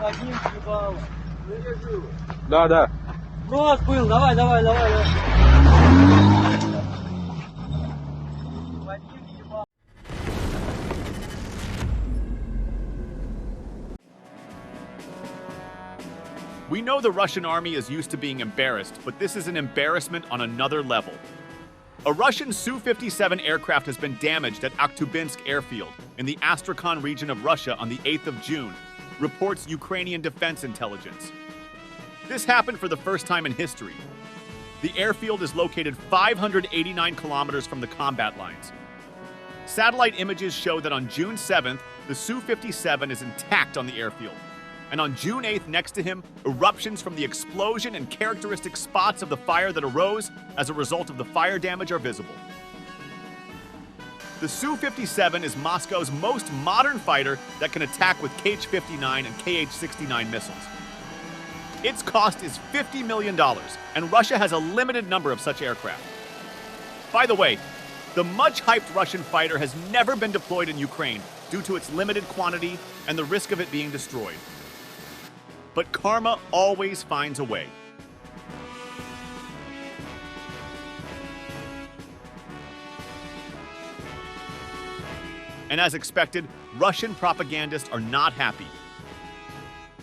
Один ебало. Да, да. Брос был, давай, давай, давай, давай. We know the Russian army is used to being embarrassed, but this is an embarrassment on another level. A Russian Su-57 aircraft has been damaged at Akhtubinsk airfield in the Astrakhan region of Russia on the 8th of June, reports Ukrainian Defense Intelligence. This happened for the first time in history. The airfield is located 589 kilometers from the combat lines. Satellite images show that on June 7th, the Su-57 is intact on the airfield. And on June 8th, next to him, eruptions from the explosion and characteristic spots of the fire that arose as a result of the fire damage are visible. The Su-57 is Moscow's most modern fighter that can attack with Kh-59 and Kh-69 missiles. Its cost is $50 million, and Russia has a limited number of such aircraft. By the way, the much-hyped Russian fighter has never been deployed in Ukraine due to its limited quantity and the risk of it being destroyed. But karma always finds a way. And as expected, Russian propagandists are not happy.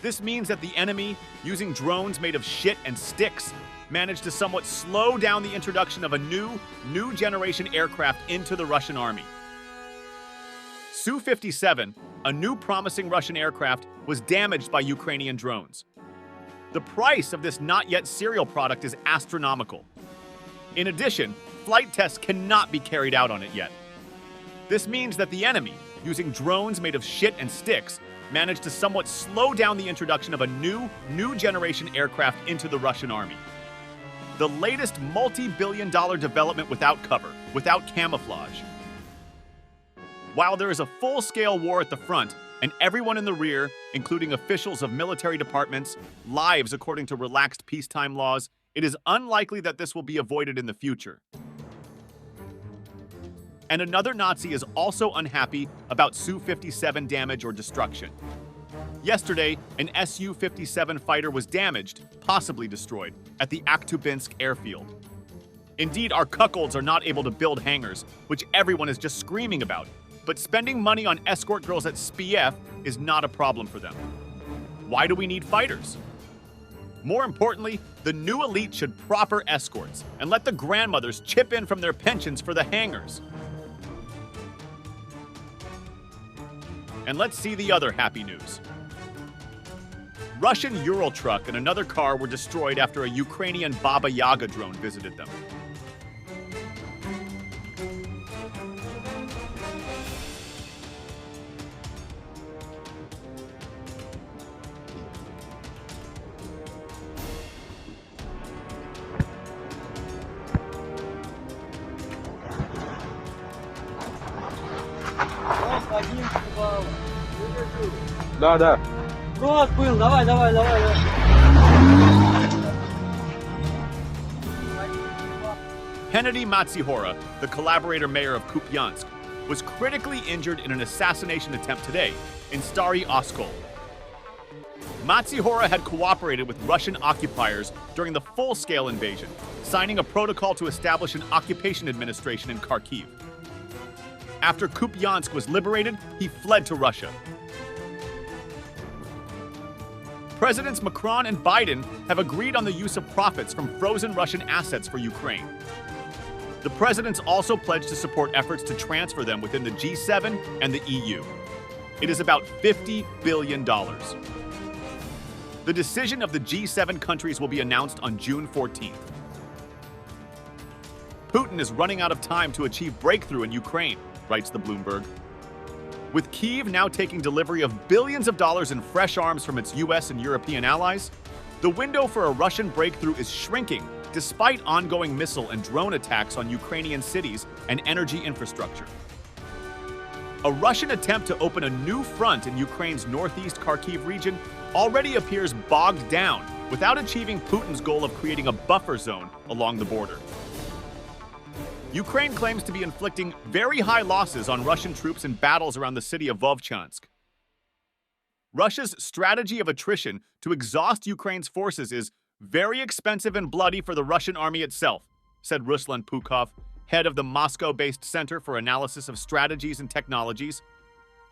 This means that the enemy, using drones made of shit and sticks, managed to somewhat slow down the introduction of a new generation aircraft into the Russian army. Su-57, a new promising Russian aircraft, was damaged by Ukrainian drones. The price of this not yet serial product is astronomical. In addition, flight tests cannot be carried out on it yet. This means that the enemy, using drones made of shit and sticks, managed to somewhat slow down the introduction of a new generation aircraft into the Russian army. The latest multi-billion-dollar development without cover, without camouflage. While there is a full-scale war at the front, and everyone in the rear, including officials of military departments, lives according to relaxed peacetime laws, it is unlikely that this will be avoided in the future. And another Nazi is also unhappy about Su-57 damage or destruction. Yesterday, an SU-57 fighter was damaged, possibly destroyed, at the Akhtubinsk airfield. Indeed, our cuckolds are not able to build hangars, which everyone is just screaming about. But spending money on escort girls at SPF is not a problem for them. Why do we need fighters? More importantly, the new elite should proper escorts and let the grandmothers chip in from their pensions for the hangars. And let's see the other happy news. Russian Ural truck and another car were destroyed after a Ukrainian Baba Yaga drone visited them. Один ебало. Да, да. Брос был, давай, давай, давай, давай. Hennedy Matsihora, the collaborator mayor of Kupiansk, was critically injured in an assassination attempt today in Stary Oskol. Matsihora had cooperated with Russian occupiers during the full-scale invasion, signing a protocol to establish an occupation administration in Kharkiv. After Kupiansk was liberated, he fled to Russia. Presidents Macron and Biden have agreed on the use of profits from frozen Russian assets for Ukraine. The presidents also pledged to support efforts to transfer them within the G7 and the EU. It is about $50 billion. The decision of the G7 countries will be announced on June 14th. Putin is running out of time to achieve breakthrough in Ukraine, writes the Bloomberg. With Kyiv now taking delivery of billions of dollars in fresh arms from its US and European allies, the window for a Russian breakthrough is shrinking despite ongoing missile and drone attacks on Ukrainian cities and energy infrastructure. A Russian attempt to open a new front in Ukraine's northeast Kharkiv region already appears bogged down without achieving Putin's goal of creating a buffer zone along the border. Ukraine claims to be inflicting very high losses on Russian troops in battles around the city of Vovchansk. Russia's strategy of attrition to exhaust Ukraine's forces is very expensive and bloody for the Russian army itself, said Ruslan Pukov, head of the Moscow-based Center for Analysis of Strategies and Technologies,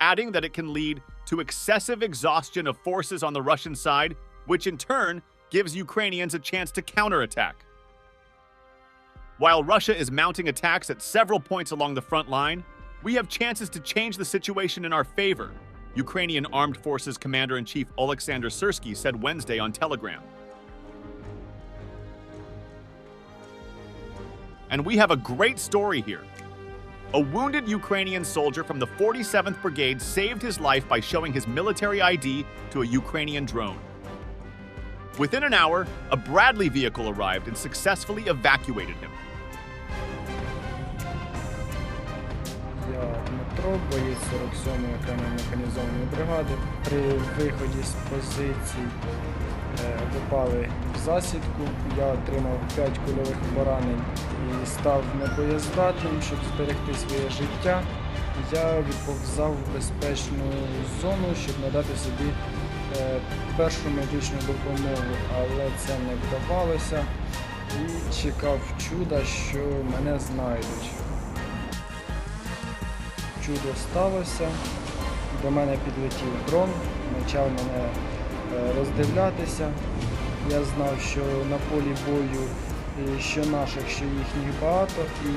adding that it can lead to excessive exhaustion of forces on the Russian side, which in turn gives Ukrainians a chance to counterattack. While Russia is mounting attacks at several points along the front line, we have chances to change the situation in our favor, Ukrainian Armed Forces Commander-in-Chief Oleksandr Syrsky said Wednesday on Telegram. And we have a great story here. A wounded Ukrainian soldier from the 47th Brigade saved his life by showing his military ID to a Ukrainian drone. Within an hour, a Bradley vehicle arrived and successfully evacuated him. Я Дмитро, боєць 47-ї окремої механізованої бригади. При виході з позицій попали в засідку. Я отримав 5 кульових поранень і став непоєздатним, щоб зберегти своє життя. Я відповзав в безпечну зону, щоб надати собі першу медичну допомогу, але це не вдавалося і чекав чуда, що мене знайдуть. Чудо сталося, до мене підлетів дрон, почав мене роздивлятися. Я знав, що на полі бою що наших, що їхніх багато, і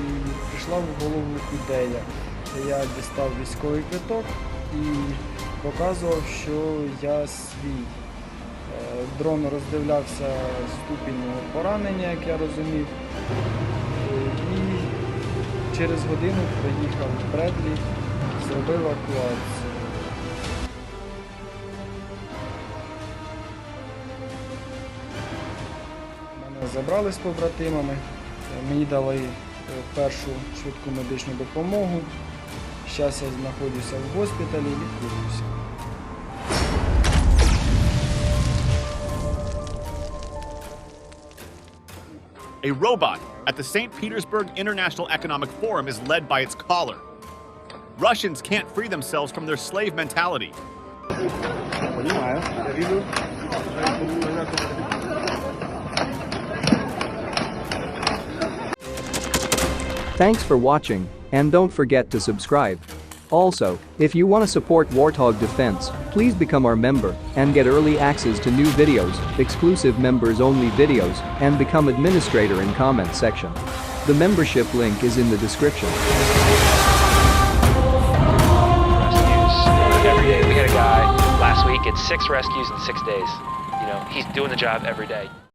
прийшла в голову ідея. Я дістав військовий квиток і показував, що я свій. Дрон роздивлявся ступінь поранення, як я розумів, і через годину приїхав Бредлі, зробив евакуацію. Мене забрали з побратимами, мені дали першу швидку медичну допомогу. Зараз я знаходжуся в госпіталі і лікуюся. A robot at the St. Petersburg International Economic Forum is led by its collar. Russians can't free themselves from their slave mentality. Thanks for watching, and don't forget to subscribe. Also, if you want to support Warthog Defense, please become our member and get early access to new videos, exclusive members-only videos, and become administrator in comment section. The membership link is in the description. Rescues every day. We had a guy last week at 6 rescues in 6 days. You know, he's doing the job every day.